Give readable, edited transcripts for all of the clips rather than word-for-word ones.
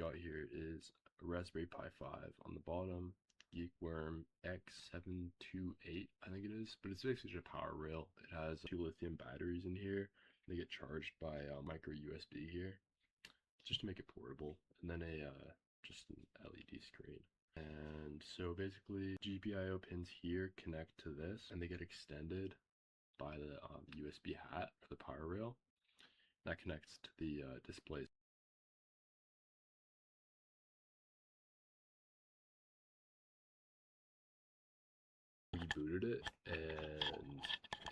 got here is a Raspberry Pi 5 on the bottom, Geekworm X728, I think it is, but it's basically just a power rail. It has 2 lithium batteries in here. They get charged by a micro USB here, just to make it portable, and then just an LED screen. And so basically, GPIO pins here connect to this, and they get extended by the USB hat for the power rail. That connects to the display. We booted it, and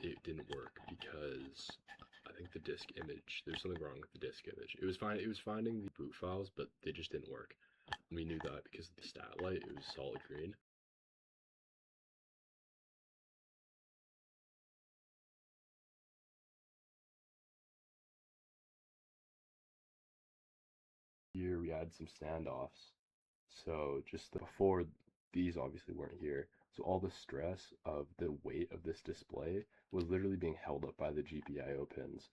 it didn't work because I think the disk image, there's something wrong with the disk image. It was fine. It was finding the boot files, but they just didn't work. And we knew that because of the stat light, it was solid green. Here we had some standoffs. So just before, these obviously weren't here. So all the stress of the weight of this display was literally being held up by the GPIO pins.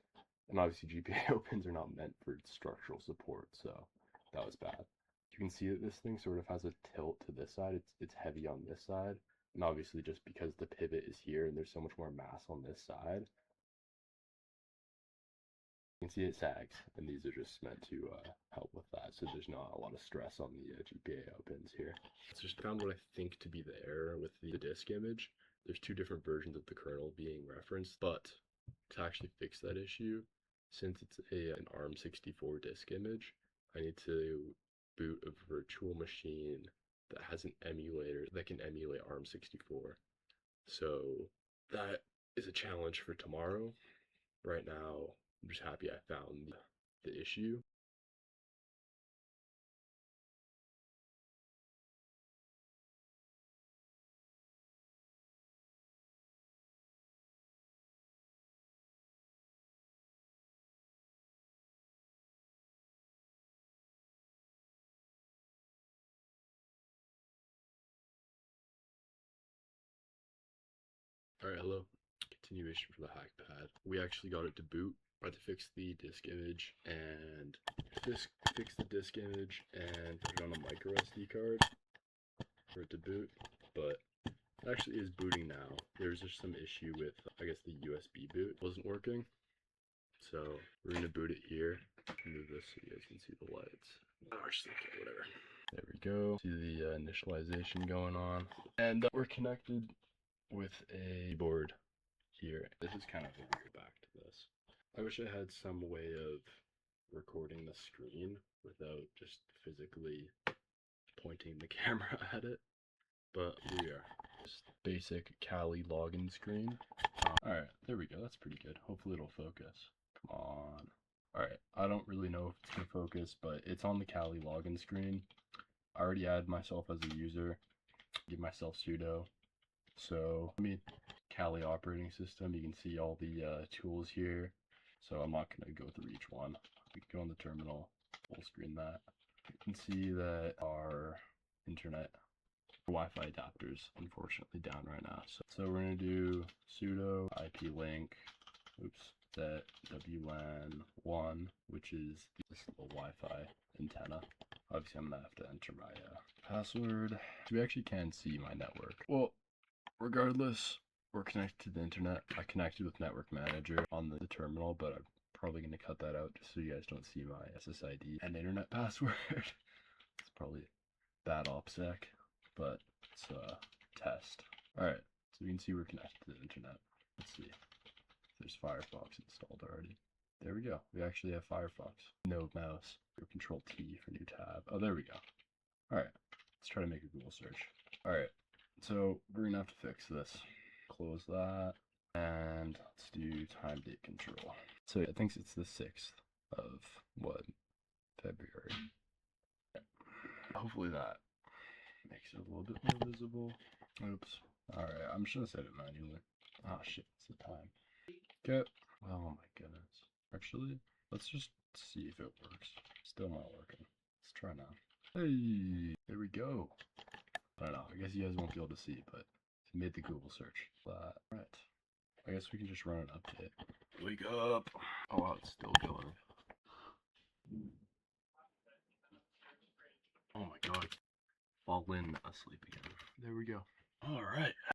And obviously GPIO pins are not meant for structural support, so that was bad. You can see that this thing sort of has a tilt to this side. It's heavy on this side. And obviously just because the pivot is here and there's so much more mass on this side, you can see it sags, and these are just meant to help with that, so there's not a lot of stress on the GPIO pins here. So just found what I think to be the error with the disk image. There's 2 different versions of the kernel being referenced, but to actually fix that issue, since it's an ARM64 disk image, I need to boot a virtual machine that has an emulator that can emulate ARM64. So that is a challenge for tomorrow. Right now, I'm just happy I found the issue. Alright, hello. Continuation for the hack pad. We actually got it to boot. I had to fix the disk image and fix the disk image and put it on a micro SD card for it to boot, but it actually is booting now. There was just some issue with, I guess, the USB boot wasn't working. So we're gonna boot it here. Move this so you guys can see the lights. Oh, actually, okay, whatever. There we go. See the initialization going on, and we're connected with a board here. This is kind of a weird back to this. I wish I had some way of recording the screen without just physically pointing the camera at it, but here we are. Just basic Kali login screen. Alright, there we go. That's pretty good. Hopefully it'll focus. Come on. Alright, I don't really know if it's going to focus, but it's on the Kali login screen. I already added myself as a user. Give myself sudo. So, Kali operating system, you can see all the tools here. So I'm not going to go through each one. We can go on the terminal, full screen that. You can see that our internet Wi-Fi adapters unfortunately down right now. So we're going to do sudo ip-link, set WLAN1, which is this little Wi-Fi antenna. Obviously I'm going to have to enter my password. So we actually can see my network. Well, regardless, we're connected to the internet. I connected with Network Manager on the terminal, but I'm probably going to cut that out just so you guys don't see my SSID and internet password. It's probably bad OPSEC, but it's a test. Alright, so you can see we're connected to the internet. Let's see if there's Firefox installed already. There we go. We actually have Firefox. No mouse. Control T for new tab. Oh, there we go. Alright, let's try to make a Google search. Alright, so we're going to have to fix this. Close that, and let's do time date control. So I think it's the 6th of February. Yeah. Hopefully that makes it a little bit more visible. Oops. Alright, I'm just gonna set it manually. Oh shit, it's the time. Okay. Oh my goodness. Actually, let's just see if it works. Still not working. Let's try now. Hey, there we go. I don't know, I guess you guys won't be able to see, but I made the Google search. Right. I guess we can just run an update. Wake up! Oh wow, it's still going. fallen asleep again. There we go. All right.